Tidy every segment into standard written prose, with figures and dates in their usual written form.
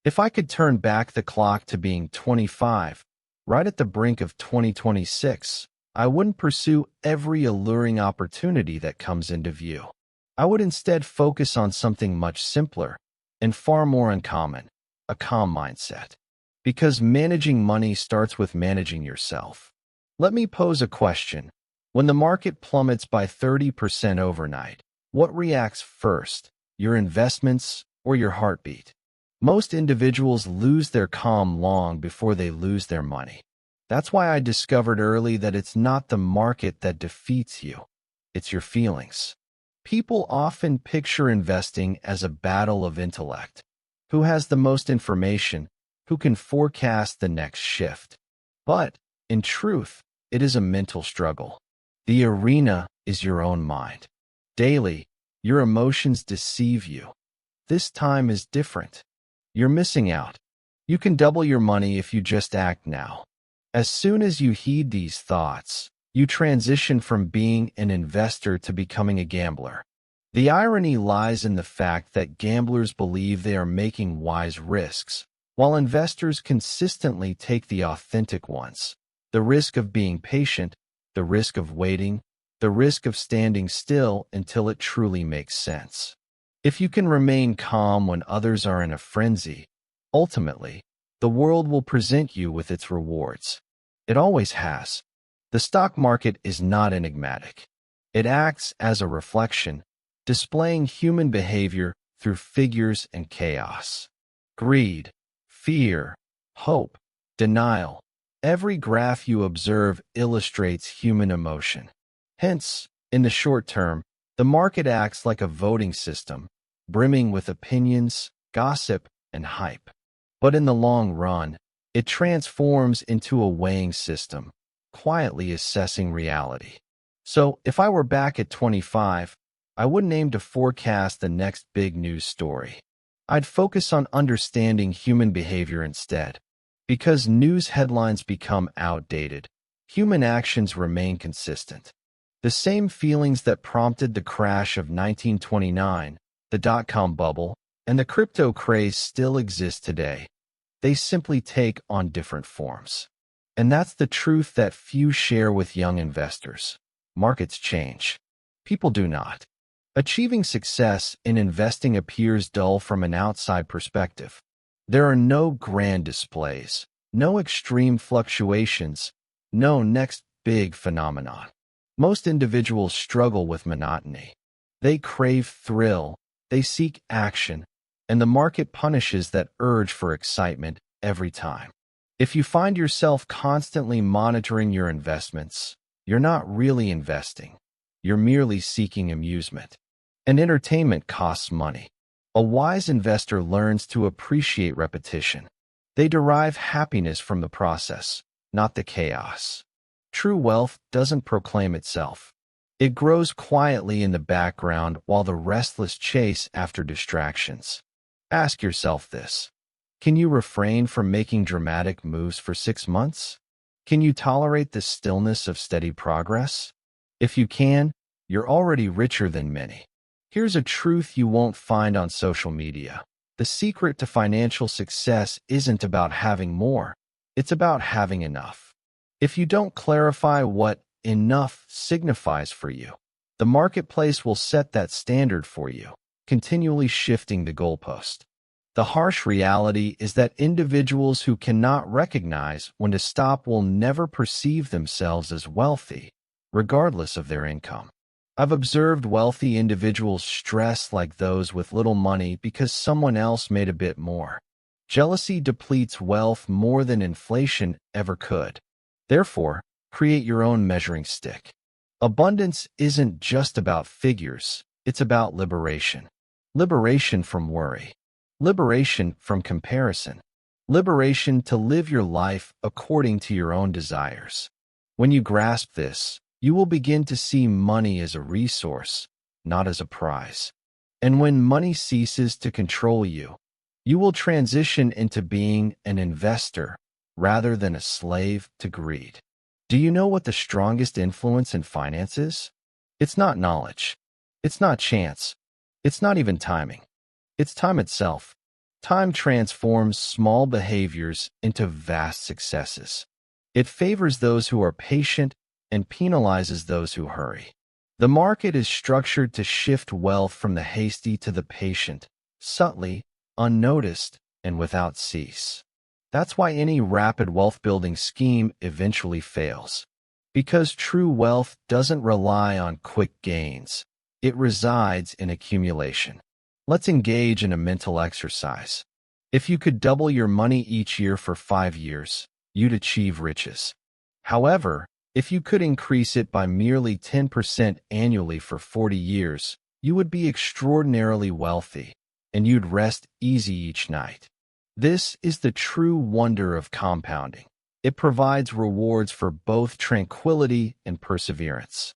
If I could turn back the clock to being 25, right at the brink of 2026, I wouldn't pursue every alluring opportunity that comes into view. I would instead focus on something much simpler and far more uncommon, a calm mindset. Because managing money starts with managing yourself. Let me pose a question. When the market plummets by 30% overnight, what reacts first, your investments or your heartbeat? Most individuals lose their calm long before they lose their money. That's why I discovered early that it's not the market that defeats you, it's your feelings. People often picture investing as a battle of intellect. Who has the most information? Who can forecast the next shift? But, in truth, it is a mental struggle. The arena is your own mind. Daily, your emotions deceive you. This time is different. You're missing out. You can double your money if you just act now. As soon as you heed these thoughts, you transition from being an investor to becoming a gambler. The irony lies in the fact that gamblers believe they are making wise risks, while investors consistently take the authentic ones. The risk of being patient, the risk of waiting, the risk of standing still until it truly makes sense. If you can remain calm when others are in a frenzy, ultimately, the world will present you with its rewards. It always has. The stock market is not enigmatic. It acts as a reflection, displaying human behavior through figures and chaos. Greed, fear, hope, denial. Every graph you observe illustrates human emotion. Hence, in the short term, the market acts like a voting system, brimming with opinions, gossip, and hype. But in the long run, it transforms into a weighing system, quietly assessing reality. So, if I were back at 25, I wouldn't aim to forecast the next big news story. I'd focus on understanding human behavior instead. Because news headlines become outdated, human actions remain consistent. The same feelings that prompted the crash of 1929, the dot-com bubble, and the crypto craze still exist today. They simply take on different forms. And that's the truth that few share with young investors. Markets change. People do not. Achieving success in investing appears dull from an outside perspective. There are no grand displays, no extreme fluctuations, no next big phenomenon. Most individuals struggle with monotony. They crave thrill, they seek action, and the market punishes that urge for excitement every time. If you find yourself constantly monitoring your investments, you're not really investing. You're merely seeking amusement. And entertainment costs money. A wise investor learns to appreciate repetition. They derive happiness from the process, not the chaos. True wealth doesn't proclaim itself. It grows quietly in the background while the restless chase after distractions. Ask yourself this. Can you refrain from making dramatic moves for 6 months? Can you tolerate the stillness of steady progress? If you can, you're already richer than many. Here's a truth you won't find on social media. The secret to financial success isn't about having more. It's about having enough. If you don't clarify what enough signifies for you, the marketplace will set that standard for you, continually shifting the goalpost. The harsh reality is that individuals who cannot recognize when to stop will never perceive themselves as wealthy, regardless of their income. I've observed wealthy individuals stress like those with little money because someone else made a bit more. Jealousy depletes wealth more than inflation ever could. Therefore, create your own measuring stick. Abundance isn't just about figures, it's about liberation. Liberation from worry. Liberation from comparison. Liberation to live your life according to your own desires. When you grasp this, you will begin to see money as a resource, not as a prize. And when money ceases to control you, you will transition into being an investor rather than a slave to greed. Do you know what the strongest influence in finance is? It's not knowledge. It's not chance. It's not even timing. It's time itself. Time transforms small behaviors into vast successes. It favors those who are patient and penalizes those who hurry. The market is structured to shift wealth from the hasty to the patient, subtly, unnoticed, and without cease. That's why any rapid wealth-building scheme eventually fails. Because true wealth doesn't rely on quick gains. It resides in accumulation. Let's engage in a mental exercise. If you could double your money each year for 5 years, you'd achieve riches. However, if you could increase it by merely 10% annually for 40 years, you would be extraordinarily wealthy, and you'd rest easy each night. This is the true wonder of compounding. It provides rewards for both tranquility and perseverance.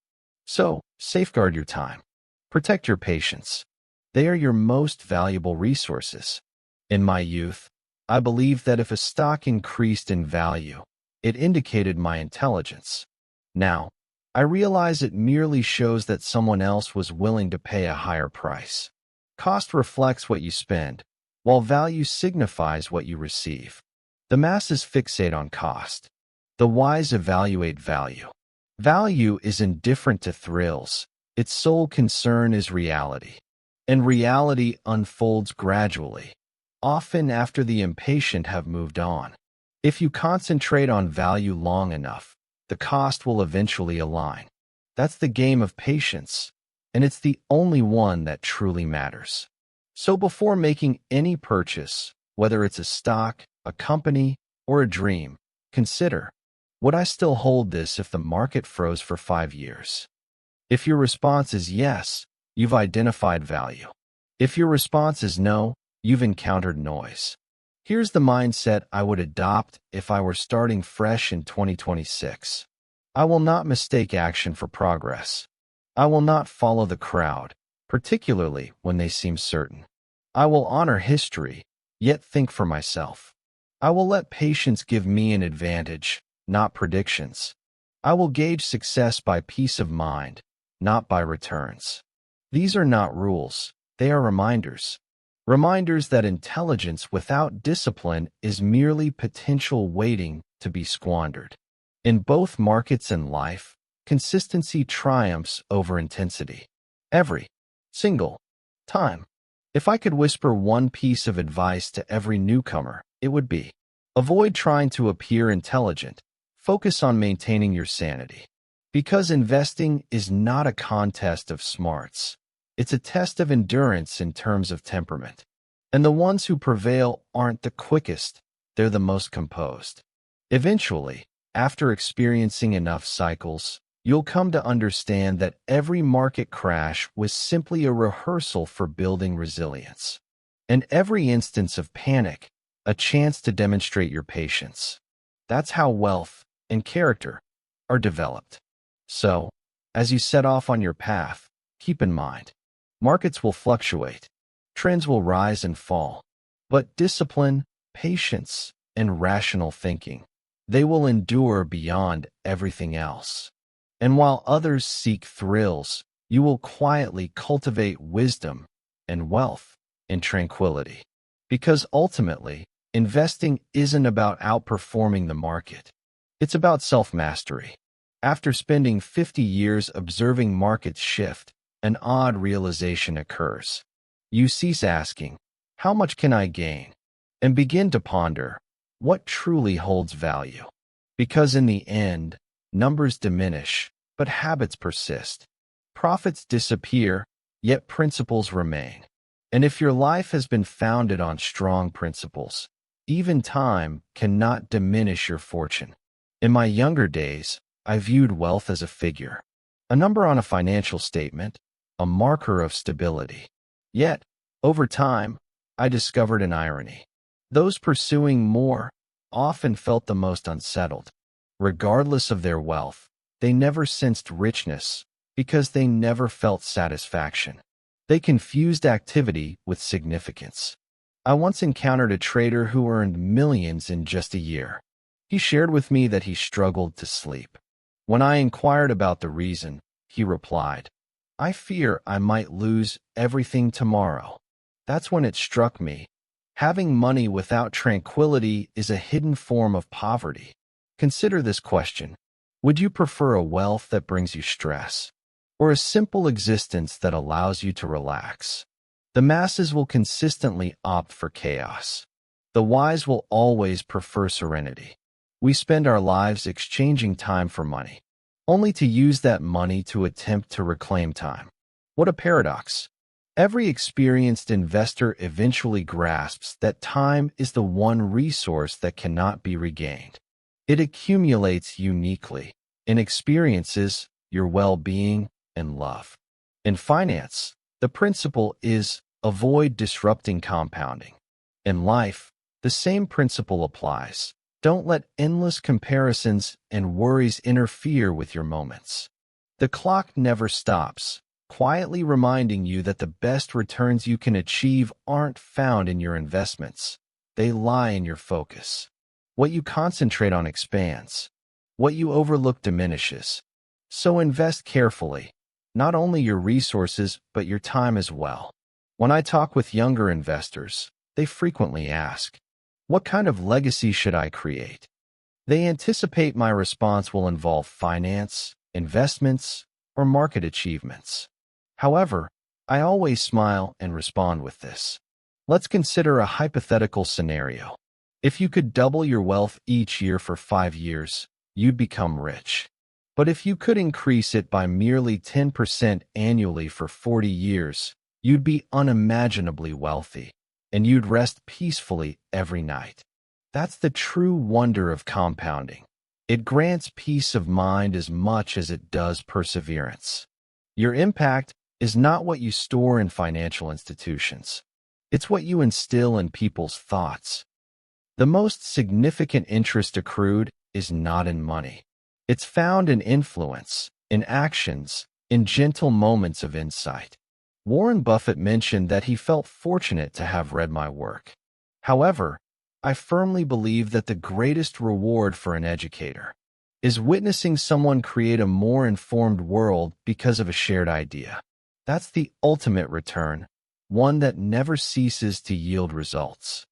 So, safeguard your time. Protect your patience. They are your most valuable resources. In my youth, I believed that if a stock increased in value, it indicated my intelligence. Now, I realize it merely shows that someone else was willing to pay a higher price. Cost reflects what you spend, while value signifies what you receive. The masses fixate on cost. The wise evaluate value. Value is indifferent to thrills. Its sole concern is reality. And reality unfolds gradually, often after the impatient have moved on. If you concentrate on value long enough, the cost will eventually align. That's the game of patience, and it's the only one that truly matters. So before making any purchase, whether it's a stock, a company, or a dream, consider, would I still hold this if the market froze for 5 years? If your response is yes, you've identified value. If your response is no, you've encountered noise. Here's the mindset I would adopt if I were starting fresh in 2026. I will not mistake action for progress. I will not follow the crowd, particularly when they seem certain. I will honor history, yet think for myself. I will let patience give me an advantage, not predictions. I will gauge success by peace of mind, not by returns. These are not rules, they are reminders. Reminders that intelligence without discipline is merely potential waiting to be squandered. In both markets and life, consistency triumphs over intensity. Every single time. If I could whisper one piece of advice to every newcomer, it would be: avoid trying to appear intelligent. Focus on maintaining your sanity. Because investing is not a contest of smarts. It's a test of endurance in terms of temperament. And the ones who prevail aren't the quickest, they're the most composed. Eventually, after experiencing enough cycles, you'll come to understand that every market crash was simply a rehearsal for building resilience. And every instance of panic, a chance to demonstrate your patience. That's how wealth and character are developed. So, as you set off on your path, keep in mind, markets will fluctuate, trends will rise and fall, but discipline, patience, and rational thinking, they will endure beyond everything else. And while others seek thrills, you will quietly cultivate wisdom and wealth and tranquility. Because ultimately, investing isn't about outperforming the market. It's about self-mastery. After spending 50 years observing markets shift, an odd realization occurs. You cease asking, "How much can I gain?" and begin to ponder, what truly holds value? Because in the end, numbers diminish, but habits persist. Profits disappear, yet principles remain. And if your life has been founded on strong principles, even time cannot diminish your fortune. In my younger days, I viewed wealth as a figure, a number on a financial statement, a marker of stability. Yet, over time, I discovered an irony. Those pursuing more often felt the most unsettled. Regardless of their wealth, they never sensed richness because they never felt satisfaction. They confused activity with significance. I once encountered a trader who earned millions in just a year. He shared with me that he struggled to sleep. When I inquired about the reason, he replied, "I fear I might lose everything tomorrow." That's when it struck me. Having money without tranquility is a hidden form of poverty. Consider this question. Would you prefer a wealth that brings you stress, or a simple existence that allows you to relax? The masses will consistently opt for chaos. The wise will always prefer serenity. We spend our lives exchanging time for money, only to use that money to attempt to reclaim time. What a paradox. Every experienced investor eventually grasps that time is the one resource that cannot be regained. It accumulates uniquely in experiences, your well-being, and love. In finance, the principle is avoid disrupting compounding. In life, the same principle applies. Don't let endless comparisons and worries interfere with your moments. The clock never stops, quietly reminding you that the best returns you can achieve aren't found in your investments. They lie in your focus. What you concentrate on expands. What you overlook diminishes. So invest carefully, not only your resources, but your time as well. When I talk with younger investors, they frequently ask, what kind of legacy should I create? They anticipate my response will involve finance, investments, or market achievements. However, I always smile and respond with this. Let's consider a hypothetical scenario. If you could double your wealth each year for 5 years, you'd become rich. But if you could increase it by merely 10% annually for 40 years, you'd be unimaginably wealthy, and you'd rest peacefully every night. That's the true wonder of compounding. It grants peace of mind as much as it does perseverance. Your impact is not what you store in financial institutions. It's what you instill in people's thoughts. The most significant interest accrued is not in money. It's found in influence, in actions, in gentle moments of insight. Warren Buffett mentioned that he felt fortunate to have read my work. However, I firmly believe that the greatest reward for an educator is witnessing someone create a more informed world because of a shared idea. That's the ultimate return, one that never ceases to yield results.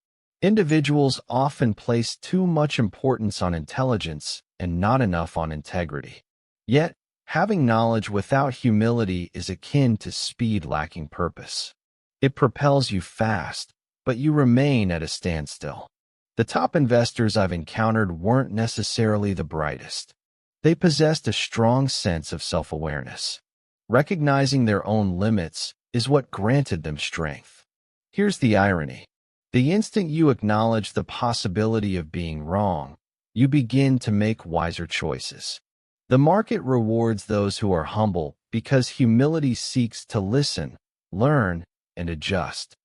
Individuals often place too much importance on intelligence and not enough on integrity. Yet, having knowledge without humility is akin to speed lacking purpose. It propels you fast, but you remain at a standstill. The top investors I've encountered weren't necessarily the brightest. They possessed a strong sense of self-awareness. Recognizing their own limits is what granted them strength. Here's the irony. The instant you acknowledge the possibility of being wrong, you begin to make wiser choices. The market rewards those who are humble because humility seeks to listen, learn, and adjust.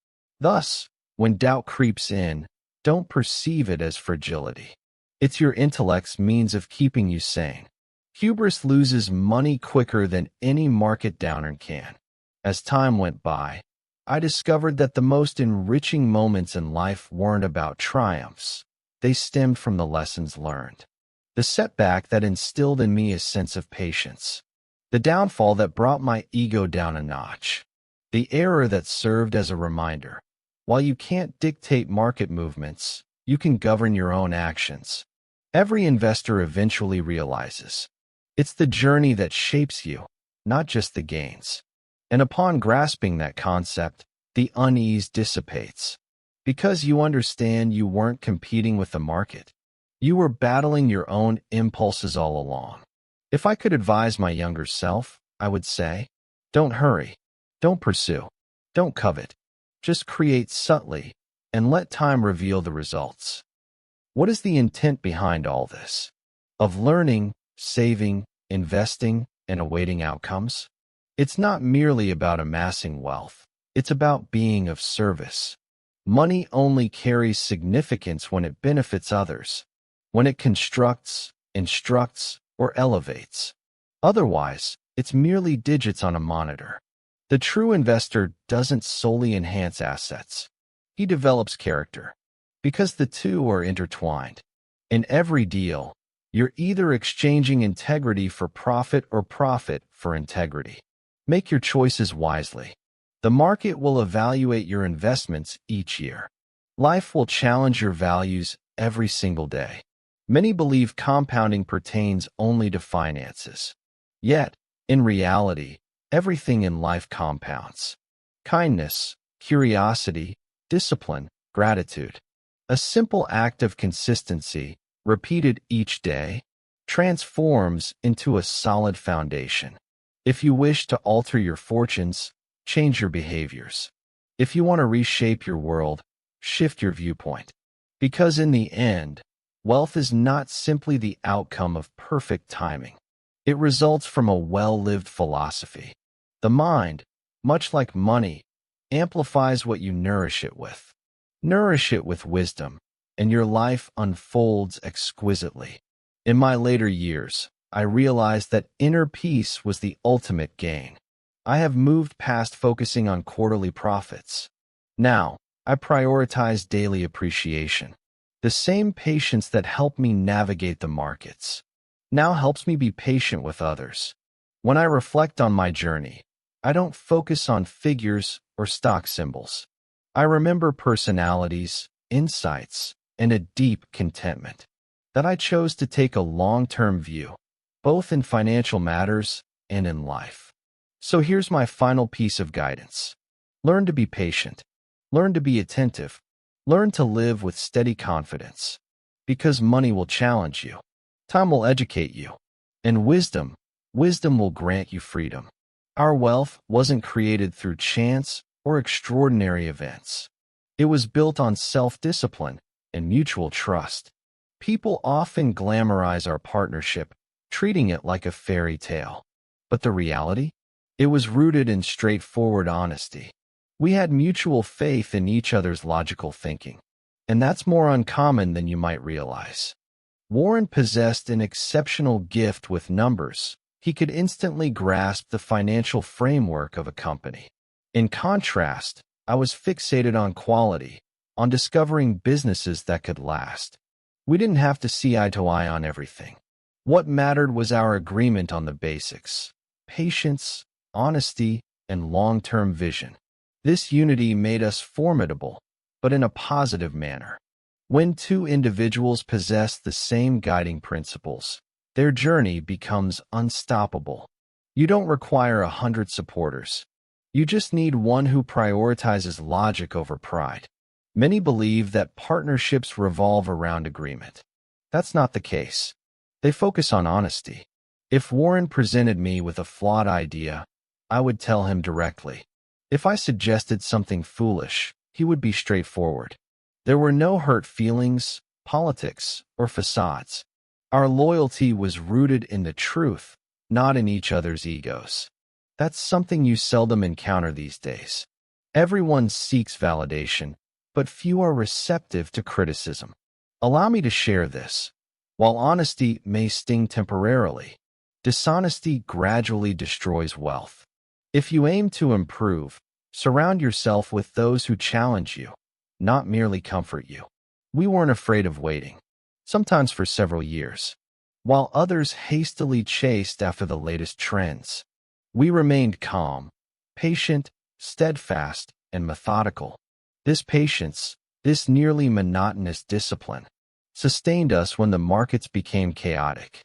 Thus, when doubt creeps in, don't perceive it as fragility. It's your intellect's means of keeping you sane. Hubris loses money quicker than any market downer can. As time went by, I discovered that the most enriching moments in life weren't about triumphs. They stemmed from the lessons learned. The setback that instilled in me a sense of patience. The downfall that brought my ego down a notch. The error that served as a reminder. While you can't dictate market movements, you can govern your own actions. Every investor eventually realizes it's the journey that shapes you, not just the gains. And upon grasping that concept, the unease dissipates. Because you understand you weren't competing with the market. You were battling your own impulses all along. If I could advise my younger self, I would say, don't hurry, don't pursue, don't covet. Just create subtly and let time reveal the results. What is the intent behind all this? Of learning, saving, investing, and awaiting outcomes? It's not merely about amassing wealth. It's about being of service. Money only carries significance when it benefits others, when it constructs, instructs, or elevates. Otherwise, it's merely digits on a monitor. The true investor doesn't solely enhance assets. He develops character, because the two are intertwined. In every deal, you're either exchanging integrity for profit or profit for integrity. Make your choices wisely. The market will evaluate your investments each year. Life will challenge your values every single day. Many believe compounding pertains only to finances. Yet, in reality, everything in life compounds. Kindness, curiosity, discipline, gratitude. A simple act of consistency, repeated each day, transforms into a solid foundation. If you wish to alter your fortunes, change your behaviors. If you want to reshape your world, shift your viewpoint. Because in the end, wealth is not simply the outcome of perfect timing. It results from a well-lived philosophy. The mind, much like money, amplifies what you nourish it with. Nourish it with wisdom, and your life unfolds exquisitely. In my later years, I realized that inner peace was the ultimate gain. I have moved past focusing on quarterly profits. Now, I prioritize daily appreciation. The same patience that helped me navigate the markets now helps me be patient with others. When I reflect on my journey, I don't focus on figures or stock symbols. I remember personalities, insights, and a deep contentment. That I chose to take a long-term view, both in financial matters and in life. So here's my final piece of guidance. Learn to be patient. Learn to be attentive. Learn to live with steady confidence. Because money will challenge you. Time will educate you. And wisdom will grant you freedom. Our wealth wasn't created through chance or extraordinary events. It was built on self-discipline and mutual trust. People often glamorize our partnership, treating it like a fairy tale. But the reality? It was rooted in straightforward honesty. We had mutual faith in each other's logical thinking. And that's more uncommon than you might realize. Warren possessed an exceptional gift with numbers. He could instantly grasp the financial framework of a company. In contrast, I was fixated on quality, on discovering businesses that could last. We didn't have to see eye to eye on everything. What mattered was our agreement on the basics: patience, honesty, and long-term vision. This unity made us formidable, but in a positive manner. When two individuals possess the same guiding principles, their journey becomes unstoppable. You don't require 100 supporters. You just need one who prioritizes logic over pride. Many believe that partnerships revolve around agreement. That's not the case. They focus on honesty. If Warren presented me with a flawed idea, I would tell him directly. If I suggested something foolish, he would be straightforward. There were no hurt feelings, politics, or facades. Our loyalty was rooted in the truth, not in each other's egos. That's something you seldom encounter these days. Everyone seeks validation, but few are receptive to criticism. Allow me to share this. While honesty may sting temporarily, dishonesty gradually destroys wealth. If you aim to improve, surround yourself with those who challenge you, not merely comfort you. We weren't afraid of waiting, sometimes for several years, while others hastily chased after the latest trends. We remained calm, patient, steadfast, and methodical. This patience, this nearly monotonous discipline, sustained us when the markets became chaotic.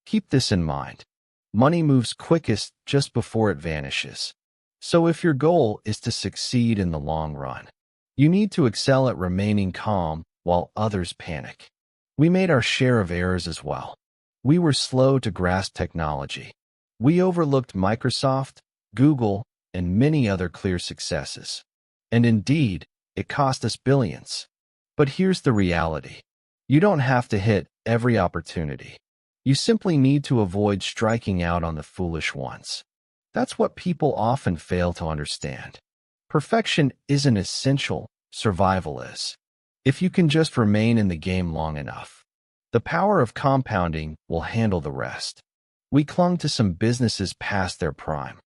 Keep this in mind. Money moves quickest just before it vanishes. So if your goal is to succeed in the long run, you need to excel at remaining calm while others panic. We made our share of errors as well. We were slow to grasp technology. We overlooked Microsoft, Google, and many other clear successes. And indeed, it cost us billions. But here's the reality. You don't have to hit every opportunity. You simply need to avoid striking out on the foolish ones. That's what people often fail to understand. Perfection isn't essential, survival is. If you can just remain in the game long enough, the power of compounding will handle the rest. We clung to some businesses past their prime,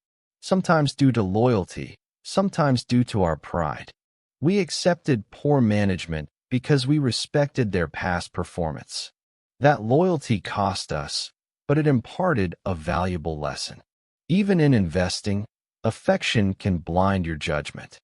sometimes due to loyalty, sometimes due to our pride. We accepted poor management because we respected their past performance. That loyalty cost us, but it imparted a valuable lesson. Even in investing, affection can blind your judgment.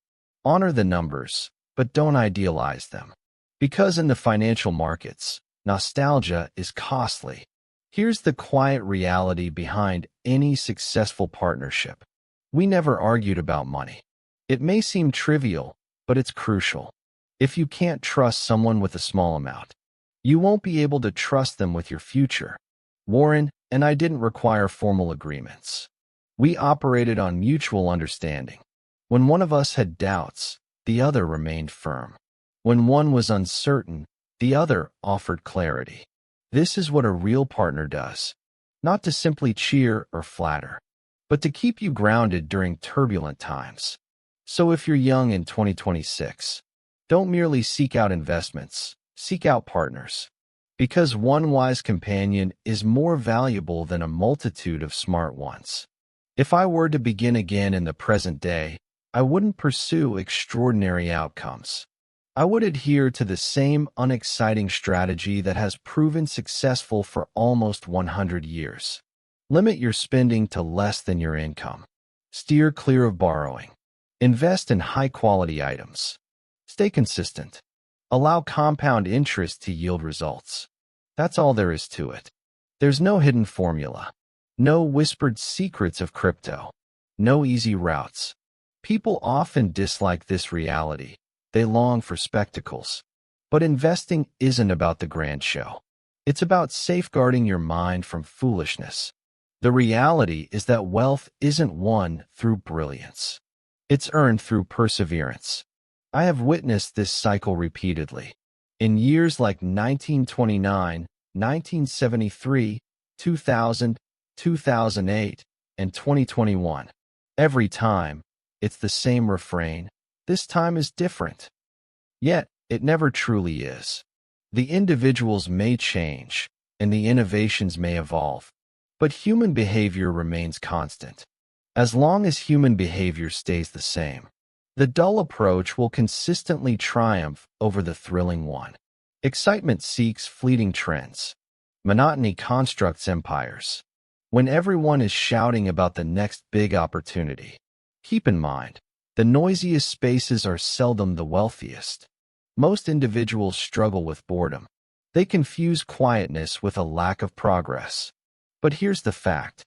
Honor the numbers, but don't idealize them. Because in the financial markets, nostalgia is costly. Here's the quiet reality behind any successful partnership. We never argued about money. It may seem trivial, but it's crucial. If you can't trust someone with a small amount, you won't be able to trust them with your future. Warren and I didn't require formal agreements. We operated on mutual understanding. When one of us had doubts, the other remained firm. When one was uncertain, the other offered clarity. This is what a real partner does. Not to simply cheer or flatter, but to keep you grounded during turbulent times. So if you're young in 2026, don't merely seek out investments, seek out partners. Because one wise companion is more valuable than a multitude of smart ones. If I were to begin again in the present day, I wouldn't pursue extraordinary outcomes. I would adhere to the same unexciting strategy that has proven successful for almost 100 years. Limit your spending to less than your income. Steer clear of borrowing. Invest in high-quality items. Stay consistent. Allow compound interest to yield results. That's all there is to it. There's no hidden formula. No whispered secrets of crypto. No easy routes. People often dislike this reality. They long for spectacles. But investing isn't about the grand show. It's about safeguarding your mind from foolishness. The reality is that wealth isn't won through brilliance. It's earned through perseverance. I have witnessed this cycle repeatedly. In years like 1929, 1973, 2000, 2008, and 2021. Every time, it's the same refrain. This time is different. Yet, it never truly is. The individuals may change, and the innovations may evolve, but human behavior remains constant. As long as human behavior stays the same, the dull approach will consistently triumph over the thrilling one. Excitement seeks fleeting trends. Monotony constructs empires. When everyone is shouting about the next big opportunity, keep in mind, the noisiest spaces are seldom the wealthiest. Most individuals struggle with boredom. They confuse quietness with a lack of progress. But here's the fact.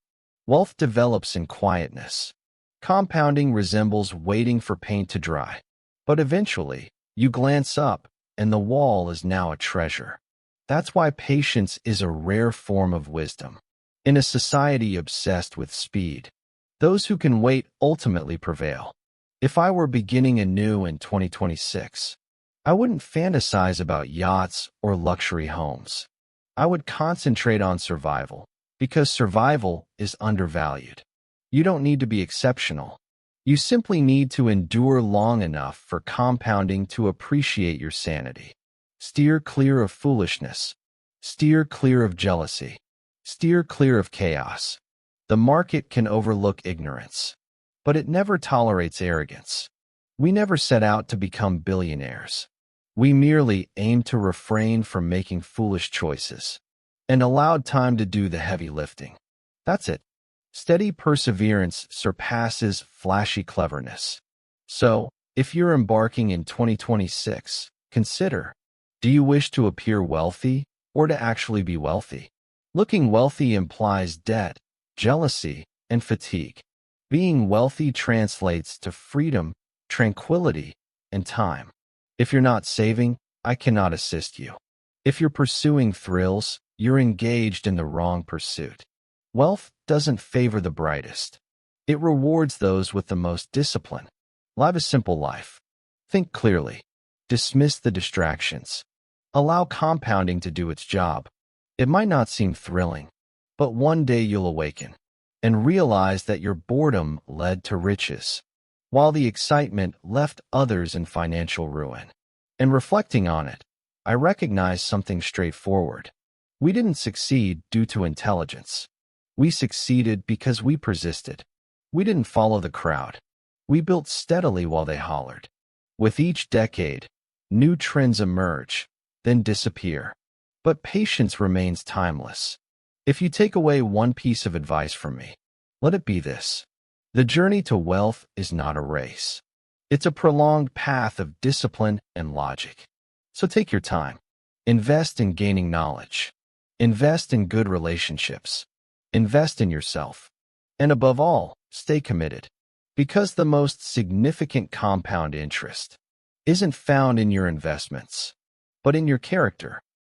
Wealth develops in quietness. Compounding resembles waiting for paint to dry. But eventually, you glance up, and the wall is now a treasure. That's why patience is a rare form of wisdom. In a society obsessed with speed, those who can wait ultimately prevail. If I were beginning anew in 2026, I wouldn't fantasize about yachts or luxury homes. I would concentrate on survival, because survival is undervalued. You don't need to be exceptional. You simply need to endure long enough for compounding to appreciate your sanity. Steer clear of foolishness. Steer clear of jealousy. Steer clear of chaos. The market can overlook ignorance, but it never tolerates arrogance. We never set out to become billionaires. We merely aimed to refrain from making foolish choices and allowed time to do the heavy lifting. That's it. Steady perseverance surpasses flashy cleverness. So, if you're embarking in 2026, consider, do you wish to appear wealthy or to actually be wealthy? Looking wealthy implies debt, jealousy, and fatigue. Being wealthy translates to freedom, tranquility, and time. If you're not saving, I cannot assist you. If you're pursuing thrills, you're engaged in the wrong pursuit. Wealth doesn't favor the brightest. It rewards those with the most discipline. Live a simple life. Think clearly. Dismiss the distractions. Allow compounding to do its job. It might not seem thrilling, but one day you'll awaken and realize that your boredom led to riches, while the excitement left others in financial ruin. And reflecting on it, I recognize something straightforward. We didn't succeed due to intelligence. We succeeded because we persisted. We didn't follow the crowd. We built steadily while they hollered. With each decade, new trends emerge, then disappear. But patience remains timeless. If you take away one piece of advice from me, let it be this. The journey to wealth is not a race. It's a prolonged path of discipline and logic. So take your time. Invest in gaining knowledge. Invest in good relationships. Invest in yourself. And above all, stay committed. Because the most significant compound interest isn't found in your investments, but in your character.